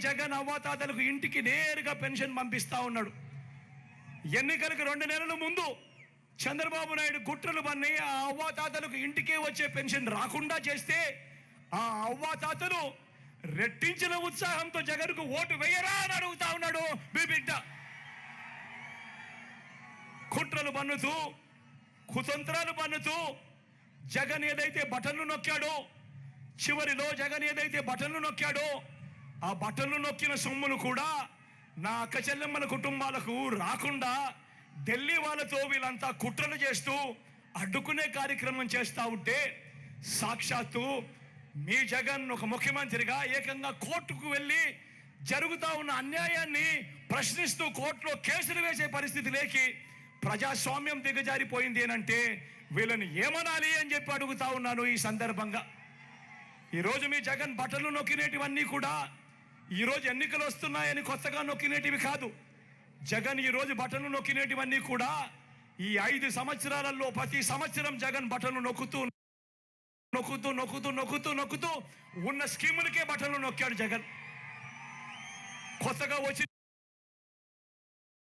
జగన్ అవ్వాతాతలకు ఇంటికి నేరుగా పెన్షన్ పంపిస్తా ఉన్నాడు. ఎన్నికలకు 2 నెలల ముందు చంద్రబాబు నాయుడు కుట్రలు పన్ని ఆ అవ్వాతాతలకు ఇంటికే వచ్చే పెన్షన్ రాకుండా చేస్తే ఆ అవ్వాతాతలు రెట్టించిన ఉత్సాహంతో జగన్కు ఓటు వేయరా అని అడుగుతా ఉన్నాడు మీ బిడ్డ. కుట్రలు పన్నుతూ కుతంత్రాలు పన్నుతూ జగన్ ఏదైతే బటన్లు నొక్కాడో, చివరిలో జగన్ ఏదైతే బటన్లు నొక్కాడో ఆ బటన్లు నొక్కిన సొమ్మును కూడా నా అక్క చెల్లెమ్మల కుటుంబాలకు రాకుండా ఢిల్లీ వాళ్ళతో వీళ్ళంతా కుట్రలు చేస్తూ అడ్డుకునే కార్యక్రమం చేస్తూ ఉంటే సాక్షాత్తు మీ జగన్ ఒక ముఖ్యమంత్రిగా ఏకంగా కోర్టుకు వెళ్ళి జరుగుతూ ఉన్న అన్యాయాన్ని ప్రశ్నిస్తూ కోర్టులో కేసులు వేసే పరిస్థితి లేకి ప్రజాస్వామ్యం దిగజారిపోయింది అంటే వీళ్ళని ఏమనాలి అని చెప్పి అడుగుతా ఉన్నాను. ఈ సందర్భంగా ఈరోజు మీ జగన్ బటన్లు నొక్కినేటివన్నీ కూడా ఈరోజు ఎన్నికలు వస్తున్నాయని కొత్తగా నొక్కినేటివి కాదు. జగన్ ఈరోజు బటన్లు నొక్కినేటివన్నీ కూడా ఈ 5 సంవత్సరాలలో ప్రతి సంవత్సరం జగన్ బటన్లు నొక్కుతూ నొక్కుతూ నొక్కుతూ నొక్కుతూ నొక్కుతూ ఉన్న స్కీములకే బటన్లు నొక్కాడు జగన్. కొత్తగా వచ్చి